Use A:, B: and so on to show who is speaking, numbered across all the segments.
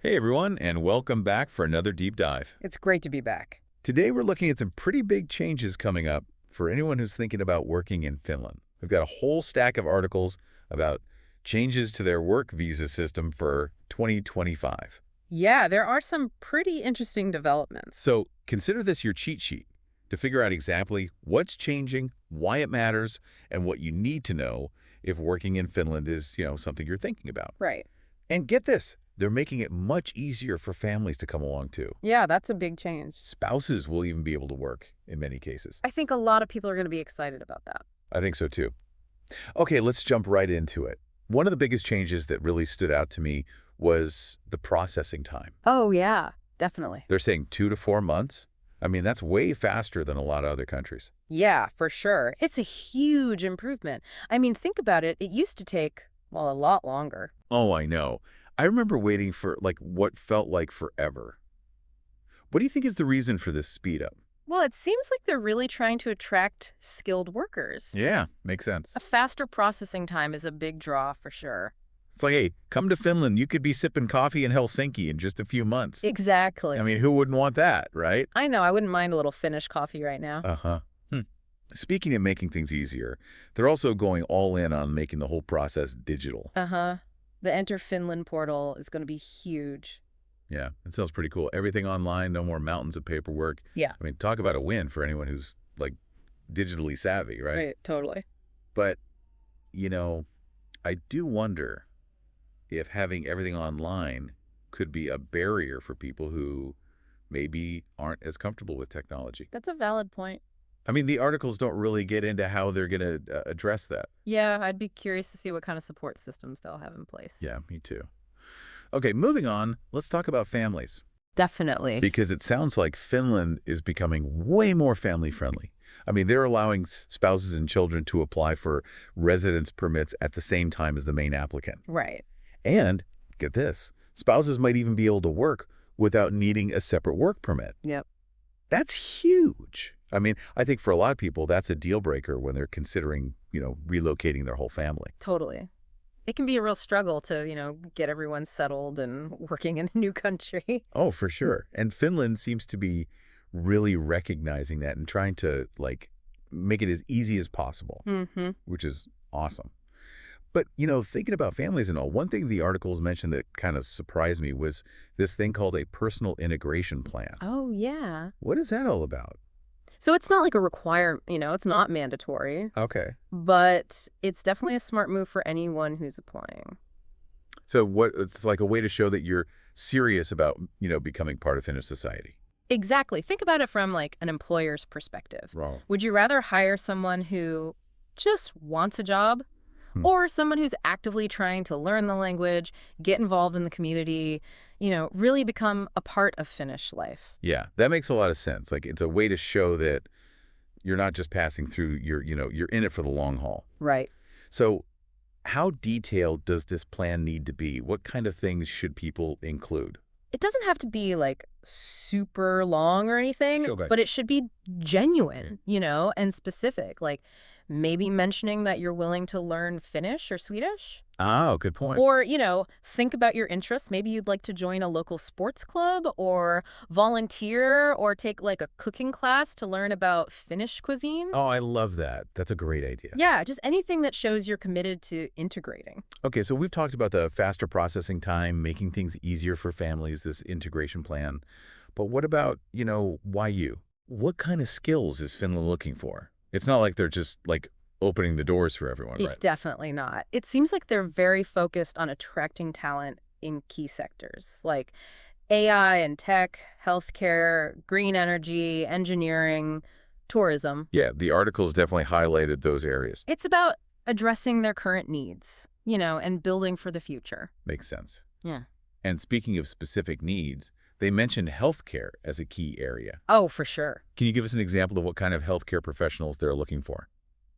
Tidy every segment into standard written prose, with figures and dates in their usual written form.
A: Hey everyone, and welcome back for another deep dive.
B: It's great to be back.
A: Today we're looking at some pretty big changes coming up for anyone who's thinking about working in Finland. We've got a whole stack of articles about changes to their work visa system for 2025.
B: Yeah, there are some pretty interesting developments.
A: So consider this your cheat sheet to figure out exactly what's changing, why it matters, and what you need to know if working in Finland is, something you're thinking about.
B: Right.
A: And get this, they're making it much easier for families to come along too.
B: Yeah, that's a big change.
A: Spouses will even be able to work in many cases.
B: I think a lot of people are going to be excited about that.
A: I think so too. Okay, let's jump right into it. One of the biggest changes that really stood out to me was the processing time.
B: Oh, yeah, definitely.
A: They're saying 2 to 4 months. I mean, that's way faster than a lot of other countries.
B: Yeah, for sure. It's a huge improvement. I mean, think about it. It used to take, well, a lot longer.
A: Oh, I know. I remember waiting for what felt like forever. What do you think is the reason for this speed up?
B: Well, it seems like they're really trying to attract skilled workers.
A: Yeah, makes sense.
B: A faster processing time is a big draw for sure.
A: It's like, hey, come to Finland. You could be sipping coffee in Helsinki in just a few months.
B: Exactly.
A: I mean, who wouldn't want that, right?
B: I know. I wouldn't mind a little Finnish coffee right now.
A: Uh-huh. Speaking of making things easier, they're also going all in on making the whole process digital.
B: Uh-huh. The Enter Finland portal is going to be huge.
A: Yeah, it sounds pretty cool. Everything online, no more mountains of paperwork.
B: Yeah.
A: I mean, talk about a win for anyone who's, digitally savvy, right?
B: Right, totally.
A: But, I do wonder if having everything online could be a barrier for people who maybe aren't as comfortable with technology.
B: That's a valid point.
A: I mean, the articles don't really get into how they're going to address that.
B: Yeah, I'd be curious to see what kind of support systems they'll have in place.
A: Yeah, me too. Okay, moving on, let's talk about families.
B: Definitely.
A: Because it sounds like Finland is becoming way more family-friendly. I mean, they're allowing spouses and children to apply for residence permits at the same time as the main applicant.
B: Right.
A: And, get this, spouses might even be able to work without needing a separate work permit.
B: Yep.
A: That's huge. I mean, I think for a lot of people, that's a deal breaker when they're considering, relocating their whole family.
B: Totally. It can be a real struggle to, get everyone settled and working in a new country.
A: Oh, for sure. And Finland seems to be really recognizing that and trying to, make it as easy as possible, which is awesome. But, thinking about families and all, one thing the articles mentioned that kind of surprised me was this thing called a personal integration plan.
B: Oh, yeah.
A: What is that all about?
B: So it's not like a requirement, it's not mandatory,
A: Okay.
B: but it's definitely a smart move for anyone who's applying.
A: So it's like a way to show that you're serious about, becoming part of Finnish society.
B: Exactly. Think about it from an employer's perspective.
A: Wrong.
B: Would you rather hire someone who just wants a job or someone who's actively trying to learn the language, get involved in the community, really become a part of Finnish life?
A: Yeah, that makes a lot of sense. It's a way to show that you're not just passing through, you're in it for the long haul.
B: Right.
A: So how detailed does this plan need to be? What kind of things should people include?
B: It doesn't have to be super long or anything,
A: Sure,
B: but it should be genuine, and specific. Maybe mentioning that you're willing to learn Finnish or Swedish.
A: Oh, good point.
B: Or, think about your interests. Maybe you'd like to join a local sports club or volunteer or take a cooking class to learn about Finnish cuisine.
A: Oh, I love that. That's a great idea.
B: Yeah, just anything that shows you're committed to integrating.
A: Okay, so we've talked about the faster processing time, making things easier for families, this integration plan. But what about, why you? What kind of skills is Finland looking for? It's not like they're just, opening the doors for everyone, right?
B: Definitely not. It seems like they're very focused on attracting talent in key sectors like AI and tech, healthcare, green energy, engineering, tourism.
A: Yeah, the articles definitely highlighted those areas.
B: It's about addressing their current needs, and building for the future.
A: Makes sense.
B: Yeah.
A: And speaking of specific needs, they mentioned healthcare as a key area.
B: Oh, for sure.
A: Can you give us an example of what kind of healthcare professionals they're looking for?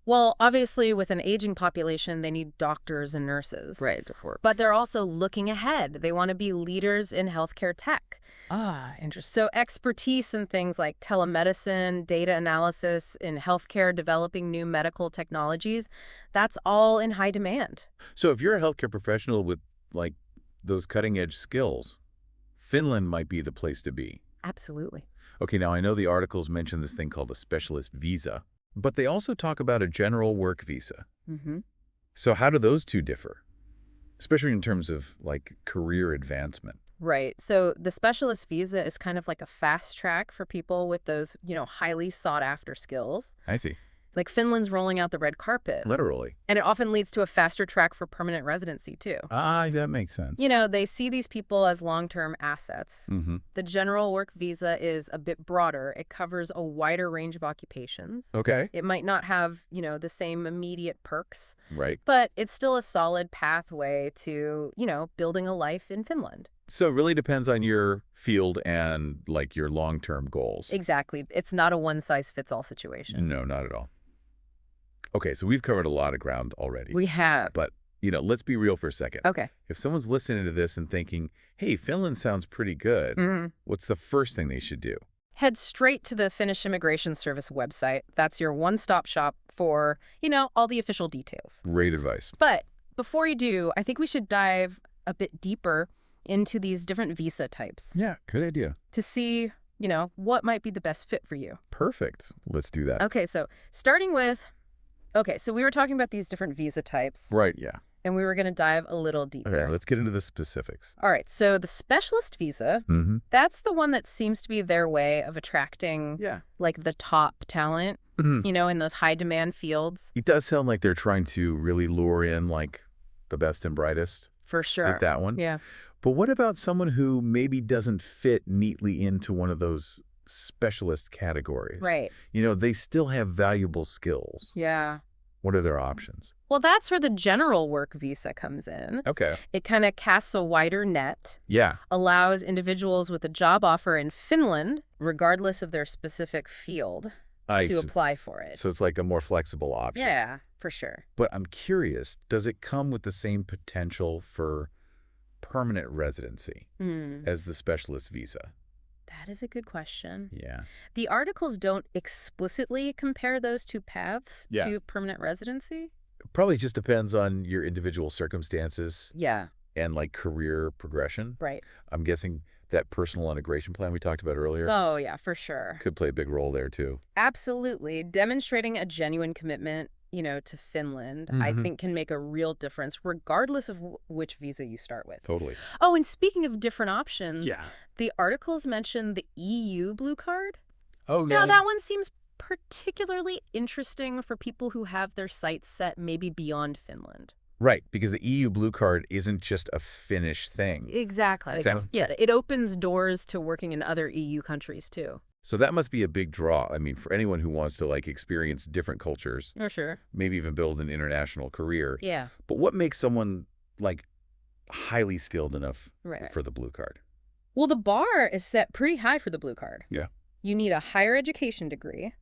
B: Well, obviously, with an aging population, they need doctors and nurses.
A: Right, of course.
B: But they're also looking ahead. They want to be leaders in healthcare tech.
A: Ah, interesting.
B: So expertise in things like telemedicine, data analysis, in healthcare, developing new medical technologies, that's all in high demand.
A: So if you're a healthcare professional with, those cutting-edge skills, Finland might be the place to be.
B: Absolutely.
A: Okay, now I know the articles mention this thing called a specialist visa, but they also talk about a general work visa.
B: Mm-hmm.
A: So how do those two differ? Especially in terms of, like, career advancement.
B: Right. So the specialist visa is kind of like a fast track for people with those, highly sought after skills.
A: I see.
B: Like Finland's rolling out the red carpet.
A: Literally.
B: And it often leads to a faster track for permanent residency, too.
A: That makes sense.
B: They see these people as long-term assets.
A: Mm-hmm.
B: The general work visa is a bit broader. It covers a wider range of occupations.
A: Okay.
B: It might not have, the same immediate perks.
A: Right.
B: But it's still a solid pathway to, building a life in Finland.
A: So it really depends on your field and, like, your long-term goals.
B: Exactly. It's not a one-size-fits-all situation.
A: No, not at all. Okay, so we've covered a lot of ground already.
B: We have.
A: But, let's be real for a second.
B: Okay.
A: If someone's listening to this and thinking, hey, Finland sounds pretty good, what's the first thing they should do?
B: Head straight to the Finnish Immigration Service website. That's your one-stop shop for, all the official details.
A: Great advice.
B: But before you do, I think we should dive a bit deeper into these different visa types.
A: Yeah, good idea.
B: To see, what might be the best fit for you.
A: Perfect. Let's do that.
B: Okay, so starting with... Okay, so we were talking about these different visa types.
A: Right, yeah.
B: And we were going to dive a little deeper.
A: Okay, let's get into the specifics.
B: All right, so the specialist visa, that's the one that seems to be their way of attracting, like, the top talent, in those high-demand fields.
A: It does sound like they're trying to really lure in, like, the best and brightest.
B: For sure.
A: Like that one.
B: Yeah.
A: But what about someone who maybe doesn't fit neatly into one of those specialist categories?
B: Right.
A: They still have valuable skills.
B: Yeah.
A: What are their options?
B: Well, that's where the general work visa comes in.
A: Okay.
B: It kind of casts a wider net.
A: Yeah.
B: Allows individuals with a job offer in Finland, regardless of their specific field, to apply for it.
A: So it's like a more flexible option.
B: Yeah, for sure.
A: But I'm curious, does it come with the same potential for permanent residency as the specialist visa?
B: That is a good question.
A: Yeah.
B: The articles don't explicitly compare those two paths
A: Yeah.
B: to permanent residency.
A: Probably just depends on your individual circumstances
B: Yeah.
A: and, like, career progression.
B: Right.
A: I'm guessing that personal integration plan we talked about earlier
B: Oh, yeah, for sure.
A: could play a big role there, too.
B: Absolutely. Demonstrating a genuine commitment, to Finland, I think can make a real difference, regardless of which visa you start with.
A: Totally.
B: Oh, and speaking of different options, the articles mention the EU blue card.
A: Oh,
B: Now, that one seems particularly interesting for people who have their sights set maybe beyond Finland.
A: Right, because the EU blue card isn't just a Finnish thing.
B: Exactly. Yeah, it opens doors to working in other EU countries, too.
A: So that must be a big draw. I mean, for anyone who wants to, like, experience different cultures,
B: For sure.
A: maybe even build an international career.
B: Yeah.
A: But what makes someone, like, highly skilled enough
B: Right.
A: for the blue card?
B: Well, the bar is set pretty high for the blue card.
A: Yeah.
B: You need a higher education degree,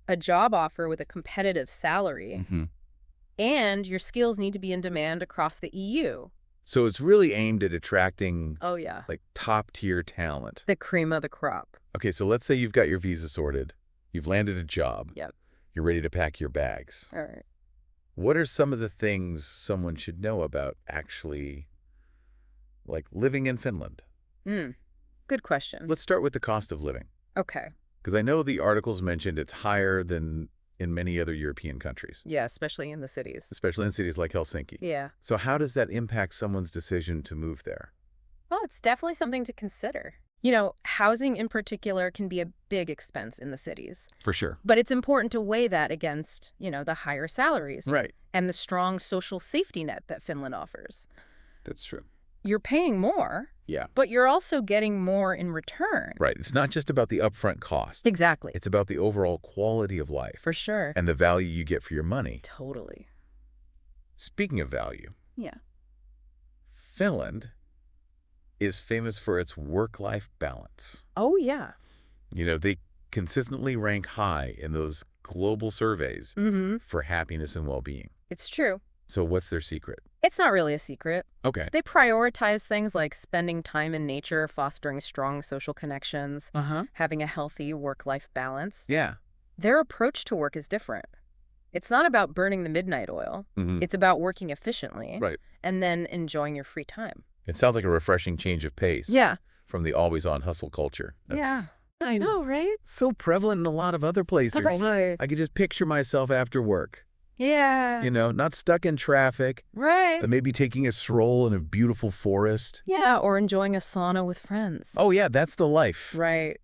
B: a job offer with a competitive salary, and your skills need to be in demand across the EU.
A: So it's really aimed at attracting,
B: Oh, yeah.
A: like, top-tier talent.
B: The cream of the crop.
A: Okay, so let's say you've got your visa sorted. You've landed a job.
B: Yep.
A: You're ready to pack your bags.
B: All right.
A: What are some of the things someone should know about actually, like, living in Finland?
B: Good question.
A: Let's start with the cost of living.
B: Okay.
A: Because I know the articles mentioned it's higher than in many other European countries,
B: Yeah, especially in the cities.
A: especially in cities like Helsinki.
B: Yeah.
A: So how does that impact someone's decision to move there?
B: Well, it's definitely something to consider. Housing in particular can be a big expense in the cities.
A: For sure.
B: But it's important to weigh that against, the higher salaries.
A: Right.
B: And the strong social safety net that Finland offers.
A: That's true.
B: You're paying more,
A: Yeah.
B: but you're also getting more in return.
A: Right. It's not just about the upfront cost.
B: Exactly.
A: It's about the overall quality of life
B: For sure.
A: and the value you get for your money.
B: Totally.
A: Speaking of value,
B: Yeah.
A: Finland is famous for its work-life balance.
B: Oh, yeah.
A: They consistently rank high in those global surveys for happiness and well-being.
B: It's true.
A: So what's their secret?
B: It's not really a secret.
A: Okay.
B: They prioritize things like spending time in nature, fostering strong social connections, having a healthy work-life balance.
A: Yeah.
B: Their approach to work is different. It's not about burning the midnight oil. It's about working efficiently
A: Right.
B: and then enjoying your free time.
A: It sounds like a refreshing change of pace.
B: Yeah.
A: from the always-on hustle culture.
B: Yeah. I know, right?
A: So prevalent in a lot of other places.
B: Right.
A: I could just picture myself after work,
B: Yeah.
A: not stuck in traffic,
B: Right.
A: but maybe taking a stroll in a beautiful forest.
B: Yeah, or enjoying a sauna with friends.
A: Oh, yeah, that's the life.
B: Right.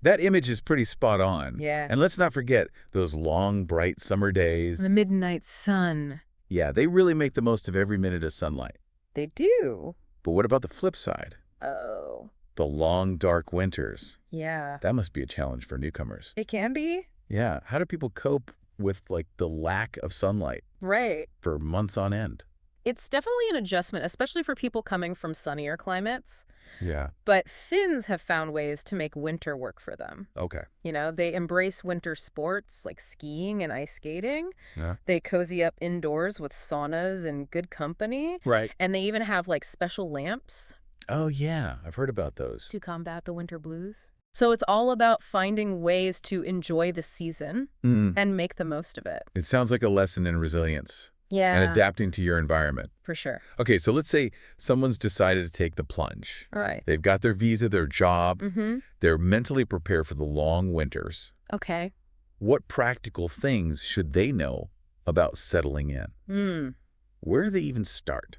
A: That image is pretty spot on.
B: Yeah.
A: And let's not forget those long, bright summer days.
B: The midnight sun.
A: Yeah, they really make the most of every minute of sunlight.
B: They do.
A: But what about the flip side?
B: Oh.
A: The long, dark winters.
B: Yeah.
A: That must be a challenge for newcomers.
B: It can be.
A: Yeah, how do people cope with, the lack of sunlight
B: Right.
A: for months on end?
B: It's definitely an adjustment, especially for people coming from sunnier climates.
A: Yeah.
B: But Finns have found ways to make winter work for them.
A: Okay.
B: They embrace winter sports like skiing and ice skating.
A: Yeah.
B: They cozy up indoors with saunas and good company.
A: Right.
B: And they even have special lamps
A: Oh, yeah. I've heard about those.
B: to combat the winter blues. So it's all about finding ways to enjoy the season and make the most of it.
A: It sounds like a lesson in resilience
B: Yeah,
A: and adapting to your environment.
B: for sure.
A: Okay, so let's say someone's decided to take the plunge.
B: All right.
A: They've got their visa, their job.
B: Mm-hmm.
A: They're mentally prepared for the long winters.
B: Okay.
A: What practical things should they know about settling in? Where do they even start?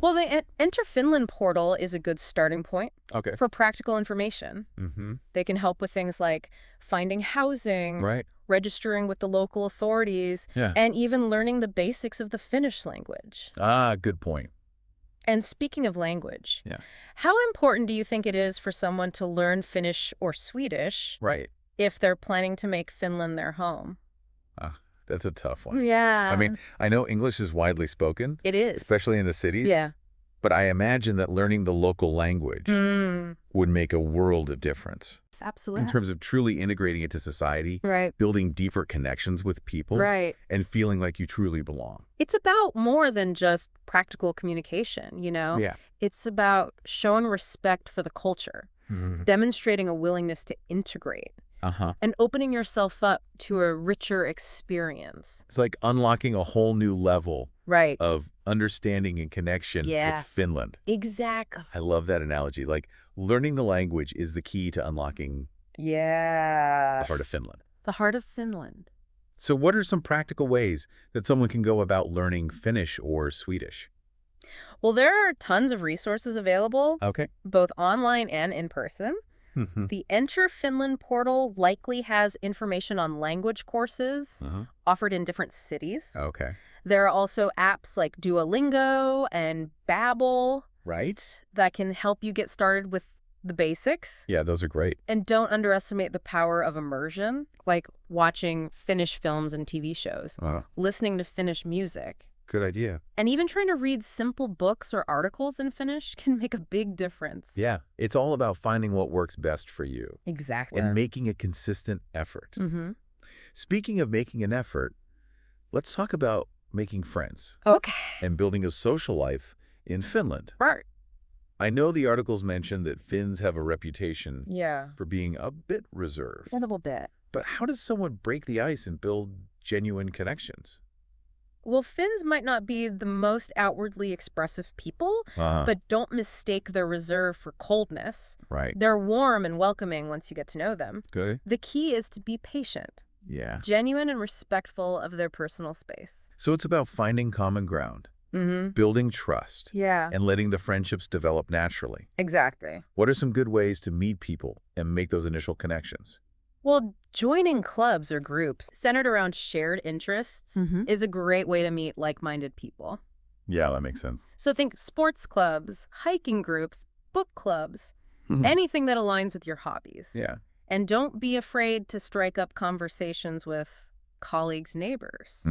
B: Well, the Enter Finland portal is a good starting point
A: Okay.
B: for practical information.
A: Mm-hmm.
B: They can help with things like finding housing,
A: Right.
B: registering with the local authorities,
A: Yeah.
B: and even learning the basics of the Finnish language.
A: Ah, good point.
B: And speaking of language,
A: Yeah.
B: how important do you think it is for someone to learn Finnish or Swedish
A: Right.
B: if they're planning to make Finland their home?
A: That's a tough one.
B: Yeah.
A: I mean, I know English is widely spoken,
B: it is.
A: especially in the cities.
B: Yeah.
A: But I imagine that learning the local language would make a world of difference
B: Absolutely.
A: in terms of truly integrating it to society,
B: Right.
A: building deeper connections with people,
B: Right.
A: and feeling like you truly belong.
B: It's about more than just practical communication,
A: Yeah.
B: It's about showing respect for the culture, demonstrating a willingness to integrate,
A: Uh-huh.
B: and opening yourself up to a richer experience.
A: It's like unlocking a whole new level
B: Right.
A: of understanding and connection
B: Yeah.
A: with Finland.
B: Exactly.
A: I love that analogy. Like, learning the language is the key to unlocking
B: Yeah.
A: the heart of Finland.
B: The heart of Finland.
A: So what are some practical ways that someone can go about learning Finnish or Swedish?
B: Well, there are tons of resources available,
A: Okay.
B: both online and in person. The Enter Finland portal likely has information on language courses offered in different cities.
A: Okay.
B: There are also apps like Duolingo and Babbel
A: Right?
B: that can help you get started with the basics.
A: Yeah, those are great.
B: And don't underestimate the power of immersion, like watching Finnish films and TV shows, listening to Finnish music,
A: Good idea.
B: and even trying to read simple books or articles in Finnish can make a big difference.
A: Yeah, it's all about finding what works best for you
B: Exactly.
A: and making a consistent effort.
B: Mm-hmm.
A: Speaking of making an effort, let's talk about making friends
B: Okay.
A: and building a social life in Finland.
B: Right.
A: I know the articles mentioned that Finns have a reputation
B: Yeah.
A: for being a bit reserved.
B: A little bit.
A: But how does someone break the ice and build genuine connections?
B: Well, Finns might not be the most outwardly expressive people, but don't mistake their reserve for coldness.
A: Right.
B: They're warm and welcoming once you get to know them.
A: Good.
B: The key is to be patient,
A: Yeah.
B: genuine and respectful of their personal space.
A: So it's about finding common ground, building trust,
B: Yeah.
A: and letting the friendships develop naturally.
B: Exactly.
A: What are some good ways to meet people and make those initial connections?
B: Well, joining clubs or groups centered around shared interests is a great way to meet like-minded people.
A: Yeah, that makes sense.
B: So think sports clubs, hiking groups, book clubs, anything that aligns with your hobbies.
A: Yeah.
B: And don't be afraid to strike up conversations with colleagues, neighbors,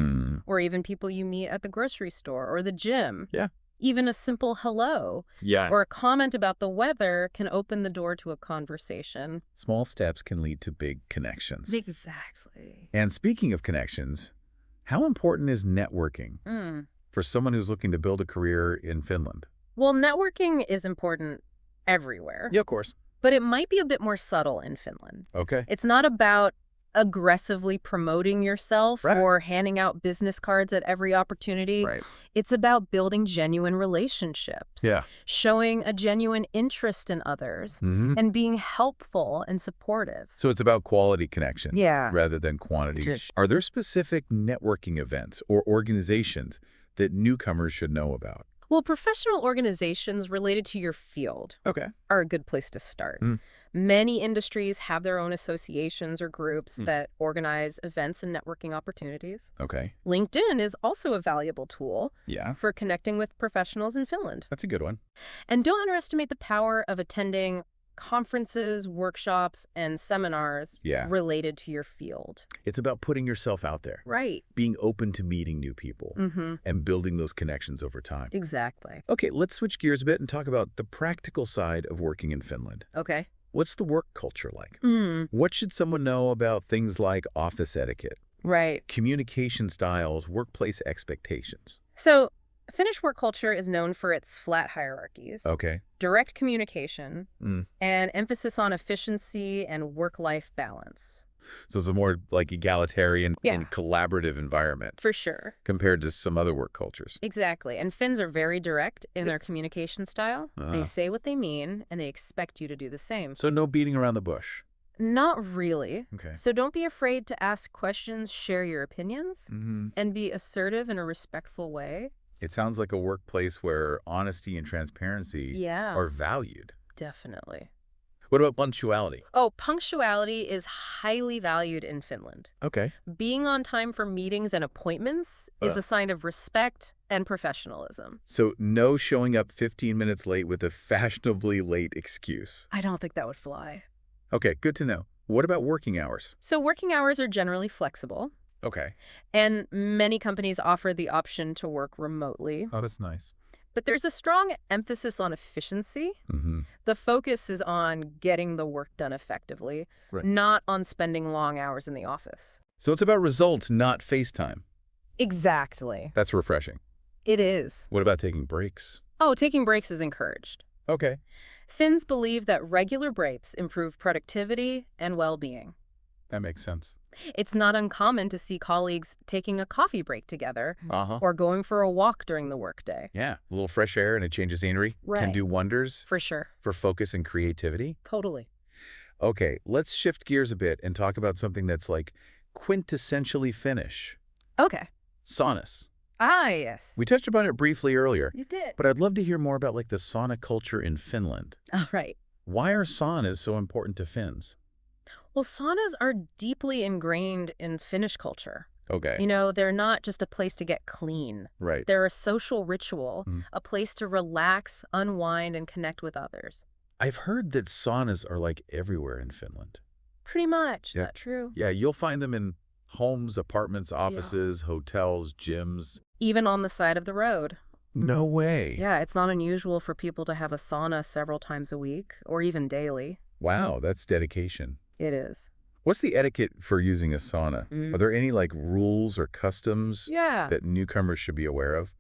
B: or even people you meet at the grocery store or the gym.
A: Yeah.
B: Even a simple hello
A: Yeah.
B: or a comment about the weather can open the door to a conversation.
A: Small steps can lead to big connections.
B: Exactly.
A: And speaking of connections, how important is networking for someone who's looking to build a career in Finland?
B: Well, networking is important everywhere.
A: Yeah, of course.
B: But it might be a bit more subtle in Finland.
A: Okay.
B: It's not about aggressively promoting yourself
A: Right.
B: or handing out business cards at every opportunity.
A: Right.
B: It's about building genuine relationships,
A: Yeah.
B: showing a genuine interest in others, and being helpful and supportive.
A: So it's about quality connection
B: Yeah.
A: rather than quantity.
B: Just-
A: Are there specific networking events or organizations that newcomers should know about?
B: Well, professional organizations related to your field
A: Okay.
B: are a good place to start. Many industries have their own associations or groups that organize events and networking opportunities.
A: Okay.
B: LinkedIn is also a valuable tool
A: Yeah.
B: for connecting with professionals in Finland.
A: That's a good one.
B: And don't underestimate the power of attending conferences, workshops, and seminars related to your field.
A: It's about putting yourself out there.
B: Right.
A: Being open to meeting new people and building those connections over time.
B: Exactly.
A: Okay, let's switch gears a bit and talk about the practical side of working in Finland.
B: Okay.
A: What's the work culture like? What should someone know about things like office etiquette,
B: Right.
A: communication styles, workplace expectations?
B: So, Finnish work culture is known for its flat hierarchies,
A: Okay.
B: direct communication, and emphasis on efficiency and work-life balance.
A: So it's a more like egalitarian
B: Yeah.
A: and collaborative environment
B: For sure.
A: compared to some other work cultures.
B: Exactly. And Finns are very direct in their communication style. They say what they mean, and they expect you to do the same.
A: So no beating around the bush.
B: Not really.
A: Okay.
B: So don't be afraid to ask questions, share your opinions, and be assertive in a respectful way.
A: It sounds like a workplace where honesty and transparency are valued.
B: Definitely.
A: What about punctuality?
B: Oh, punctuality is highly valued in Finland.
A: Okay.
B: Being on time for meetings and appointments is a sign of respect and professionalism.
A: So no showing up 15 minutes late with a fashionably late excuse.
B: I don't think that would fly.
A: Okay, good to know. What about working hours?
B: So working hours are generally flexible,
A: Okay.
B: and many companies offer the option to work remotely.
A: Oh, that's nice.
B: But there's a strong emphasis on efficiency. The focus is on getting the work done effectively, not on spending long hours in the office.
A: So it's about results, not FaceTime.
B: Exactly.
A: That's refreshing.
B: It is.
A: What about taking breaks?
B: Oh, taking breaks is encouraged.
A: Okay.
B: Finns believe that regular breaks improve productivity and well-being.
A: That makes sense.
B: It's not uncommon to see colleagues taking a coffee break together or going for a walk during the workday.
A: Yeah, a little fresh air and a change of scenery can do wonders
B: For sure.
A: for focus and creativity.
B: Totally.
A: Okay, let's shift gears a bit and talk about something that's like quintessentially Finnish.
B: Okay.
A: Saunas.
B: Ah, yes.
A: We touched upon it briefly earlier,
B: You did.
A: but I'd love to hear more about like the sauna culture in Finland.
B: Oh, right.
A: Why are saunas so important to Finns?
B: Well, saunas are deeply ingrained in Finnish culture.
A: Okay.
B: You know, they're not just a place to get clean.
A: Right.
B: They're a social ritual, a place to relax, unwind, and connect with others.
A: I've heard that saunas are like everywhere in Finland.
B: Pretty much.
A: Yeah.
B: Is that true?
A: Yeah, you'll find them in homes, apartments, offices, hotels, gyms.
B: Even on the side of the road.
A: No way.
B: Yeah, it's not unusual for people to have a sauna several times a week or even daily.
A: Wow, that's dedication.
B: It is.
A: What's the etiquette for using a sauna? Are there any like rules or customs
B: Yeah.
A: that newcomers should be aware of?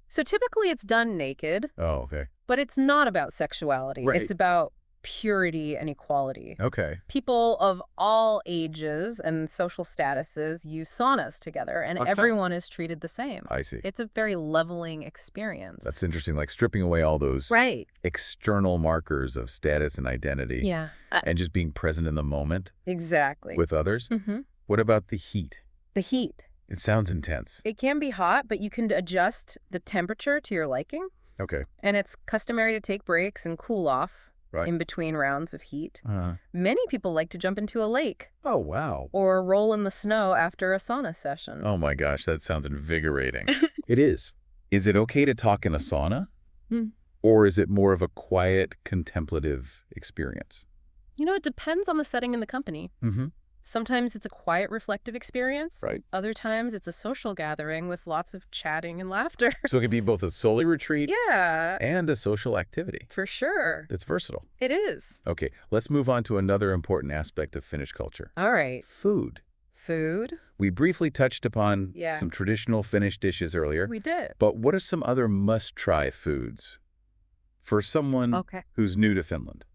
B: So typically it's done naked,
A: Oh, okay.
B: but it's not about sexuality.
A: Right.
B: It's about purity and equality.
A: Okay.
B: People of all ages and social statuses use saunas together, and
A: Okay.
B: everyone is treated the same.
A: I see.
B: It's a very leveling experience.
A: That's interesting, like stripping away all those
B: Right.
A: external markers of status and identity
B: Yeah.
A: and just being present in the moment
B: Exactly.
A: with others.
B: Mm-hmm.
A: What about the heat?
B: The heat.
A: It sounds intense.
B: It can be hot, but you can adjust the temperature to your liking,
A: Okay.
B: and it's customary to take breaks and cool off
A: Right.
B: in between rounds of heat.
A: Uh,
B: Many people like to jump into a lake
A: oh, wow.
B: or roll in the snow after a sauna session.
A: Oh my gosh, that sounds invigorating. It is. Is it okay to talk in a sauna? Or is it more of a quiet, contemplative experience?
B: You know, it depends on the setting in the company.
A: Mm-hmm.
B: Sometimes it's a quiet, reflective experience.
A: Right.
B: Other times it's a social gathering with lots of chatting and laughter.
A: So it can be both a solely retreat
B: Yeah,
A: and a social activity.
B: for sure.
A: It's versatile.
B: It is.
A: Okay, let's move on to another important aspect of Finnish culture.
B: All right.
A: Food.
B: Food.
A: We briefly touched upon
B: Yeah.
A: some traditional Finnish dishes earlier,
B: We did.
A: but what are some other must-try foods for someone
B: Okay.
A: who's new to Finland?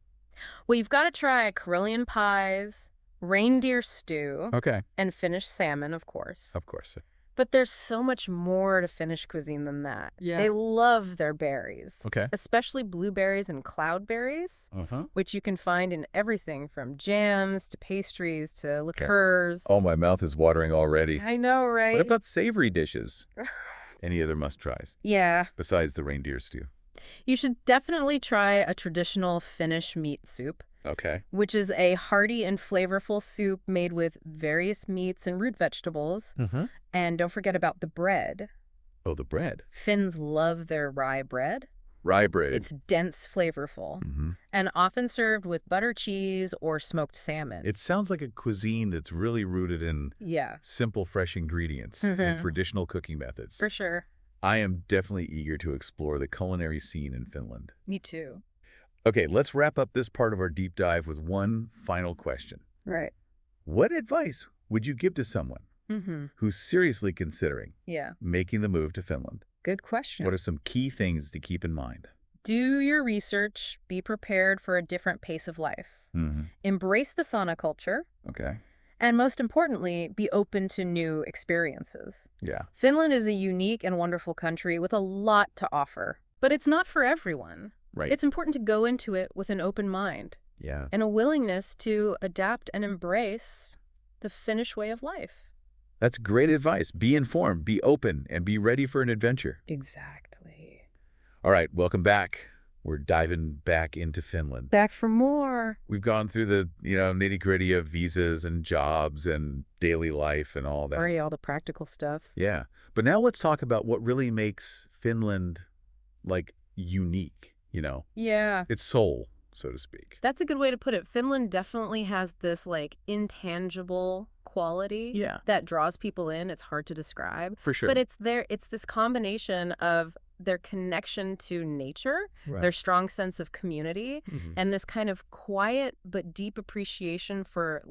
B: Well, you've got to try Karelian pies, reindeer stew,
A: Okay.
B: and Finnish salmon, of course.
A: Of course.
B: But there's so much more to Finnish cuisine than that.
A: Yeah.
B: They love their berries,
A: Okay.
B: especially blueberries and cloudberries, which you can find in everything from jams to pastries to liqueurs.
A: Oh, my mouth is watering already.
B: I know, right?
A: What about savory dishes? Any other must-tries
B: Yeah.
A: besides the reindeer stew?
B: You should definitely try a traditional Finnish meat soup,
A: Okay.
B: which is a hearty and flavorful soup made with various meats and root vegetables. And don't forget about the bread.
A: Oh, the bread.
B: Finns love their rye bread.
A: Rye bread.
B: It's dense, flavorful, and often served with butter cheese or smoked salmon.
A: It sounds like a cuisine that's really rooted in simple, fresh ingredients and traditional cooking methods.
B: For sure.
A: I am definitely eager to explore the culinary scene in Finland.
B: Me too.
A: Okay, let's wrap up this part of our deep dive with one final question.
B: Right.
A: What advice would you give to someone who's seriously considering making the move to Finland?
B: Good question.
A: What are some key things to keep in mind?
B: Do your research. Be prepared for a different pace of life. Embrace the sauna culture.
A: Okay.
B: And most importantly, be open to new experiences.
A: Yeah.
B: Finland is a unique and wonderful country with a lot to offer, but it's not for everyone.
A: Right.
B: It's important to go into it with an open mind.
A: Yeah.
B: And a willingness to adapt and embrace the Finnish way of life.
A: That's great advice. Be informed, be open, and be ready for an adventure.
B: Exactly.
A: All right, welcome back. We're diving back into Finland.
B: Back for more.
A: We've gone through the, nitty-gritty of visas and jobs and daily life and all that.
B: Right, all the practical stuff.
A: Yeah. But now let's talk about what really makes Finland, unique,
B: Yeah.
A: Its soul, so to speak.
B: That's a good way to put it. Finland definitely has this, intangible quality that draws people in. It's hard to describe.
A: For sure.
B: But it's this combination of their connection to nature, their strong sense of community, and this kind of quiet but deep appreciation for,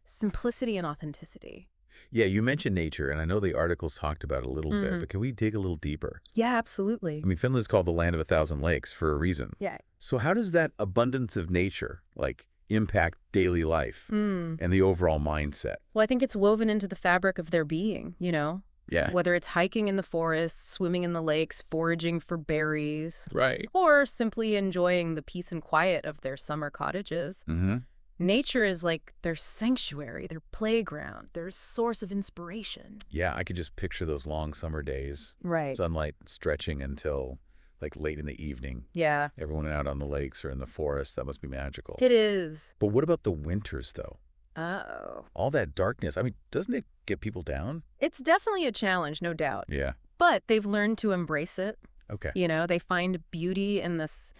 B: simplicity and authenticity.
A: Yeah, you mentioned nature, and I know the articles talked about it a little bit, but can we dig a little deeper?
B: Yeah, absolutely.
A: I mean, Finland's called the land of 1,000 lakes for a reason.
B: Yeah.
A: So how does that abundance of nature, impact daily life and the overall mindset?
B: Well, I think it's woven into the fabric of their being,
A: Yeah.
B: Whether it's hiking in the forest, swimming in the lakes, foraging for berries,
A: Right.
B: or simply enjoying the peace and quiet of their summer cottages. Nature is their sanctuary, their playground, their source of inspiration.
A: Yeah, I could just picture those long summer days.
B: Right.
A: Sunlight stretching until late in the evening.
B: Yeah.
A: Everyone out on the lakes or in the forest. That must be magical.
B: It is.
A: But what about the winters, though?
B: Uh-oh.
A: All that darkness. I mean, doesn't it get people down?
B: It's definitely a challenge, no doubt.
A: Yeah.
B: But they've learned to embrace it.
A: Okay.
B: They find beauty in this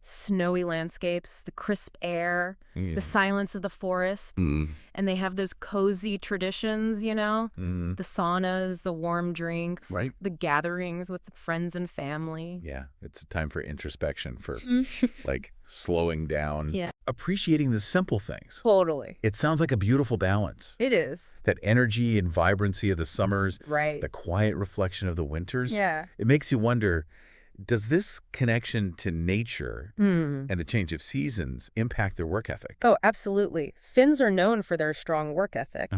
B: snowy landscapes, the crisp air, the silence of the forests. And they have those cozy traditions, the saunas, the warm drinks, the gatherings with friends and family.
A: Yeah, it's a time for introspection, for slowing down,
B: Yeah.
A: appreciating the simple things.
B: Totally.
A: It sounds like a beautiful balance.
B: It is.
A: That energy and vibrancy of the summers,
B: Right.
A: the quiet reflection of the winters.
B: Yeah.
A: It makes you wonder, does this connection to nature and the change of seasons impact their work ethic?
B: Oh, absolutely. Finns are known for their strong work ethic,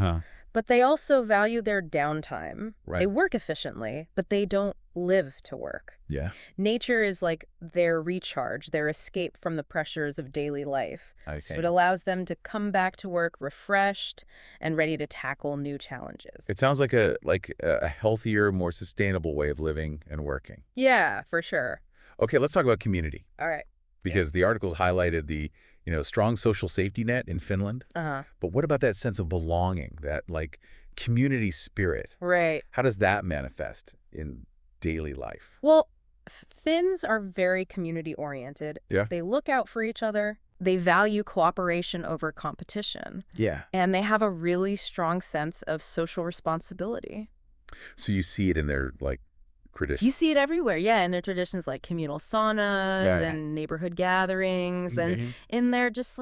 B: but they also value their downtime.
A: Right.
B: They work efficiently, but they don't live to work.
A: Yeah.
B: Nature is their recharge, their escape from the pressures of daily life.
A: I see.
B: So it allows them to come back to work refreshed and ready to tackle new challenges.
A: It sounds like a healthier, more sustainable way of living and working.
B: Yeah, for sure.
A: Okay, let's talk about community.
B: All right.
A: Because the articles highlighted the, strong social safety net in Finland. But what about that sense of belonging, that community spirit?
B: Right.
A: How does that manifest in daily life?
B: Well, Finns are very community-oriented.
A: Yeah.
B: They look out for each other. They value cooperation over competition.
A: Yeah.
B: And they have a really strong sense of social responsibility.
A: So you see it in their, traditions?
B: You see it everywhere, yeah, in their traditions like communal saunas and neighborhood gatherings and in their just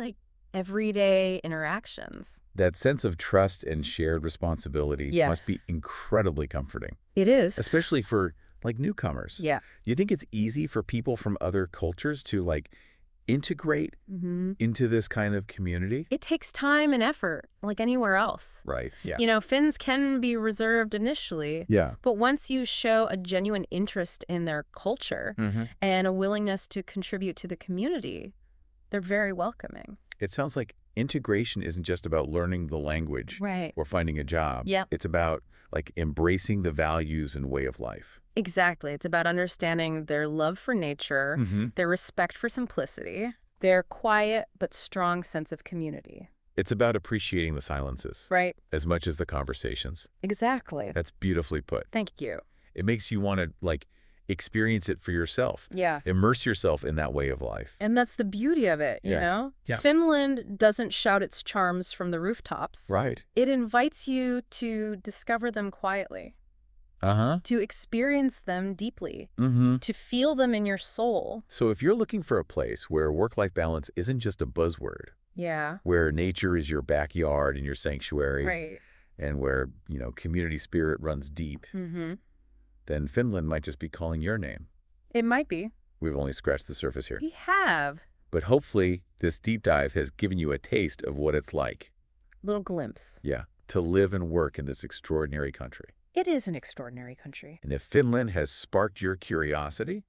B: everyday interactions.
A: That sense of trust and shared responsibility must be incredibly comforting.
B: It is.
A: Especially for newcomers.
B: Yeah.
A: Do you think it's easy for people from other cultures to integrate into this kind of community?
B: It takes time and effort, like anywhere else.
A: Right, yeah.
B: Finns can be reserved initially, but once you show a genuine interest in their culture and a willingness to contribute to the community, they're very welcoming.
A: It sounds like integration isn't just about learning the language or finding a job. It's about embracing the values and way of life.
B: Exactly. It's about understanding their love for nature, their respect for simplicity, their quiet but strong sense of community.
A: It's about appreciating the silences.
B: Right.
A: As much as the conversations.
B: Exactly.
A: That's beautifully put.
B: Thank you.
A: It makes you want to, experience it for yourself.
B: Yeah.
A: Immerse yourself in that way of life.
B: And that's the beauty of it, you know? Finland doesn't shout its charms from the rooftops.
A: Right.
B: It invites you to discover them quietly. To experience them deeply. To feel them in your soul.
A: So if you're looking for a place where work-life balance isn't just a buzzword. Where nature is your backyard and your sanctuary.
B: Right.
A: And where, community spirit runs deep. Then Finland might just be calling your name.
B: It might be.
A: We've only scratched the surface here.
B: We have.
A: But hopefully this deep dive has given you a taste of what it's like.
B: Little glimpse.
A: Yeah. To live and work in this extraordinary country.
B: It is an extraordinary country.
A: And if Finland has sparked your curiosity,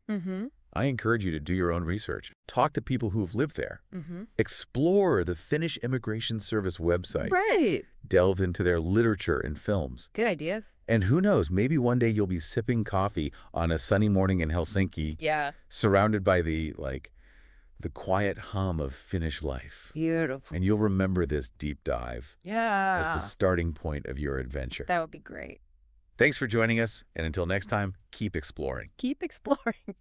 A: I encourage you to do your own research. Talk to people who've lived there. Explore the Finnish Immigration Service website.
B: Right.
A: Delve into their literature and films.
B: Good ideas.
A: And who knows, maybe one day you'll be sipping coffee on a sunny morning in Helsinki. Surrounded by the quiet hum of Finnish life.
B: Beautiful.
A: And you'll remember this deep dive. As the starting point of your adventure.
B: That would be great.
A: Thanks for joining us, and until next time, keep exploring.
B: Keep exploring.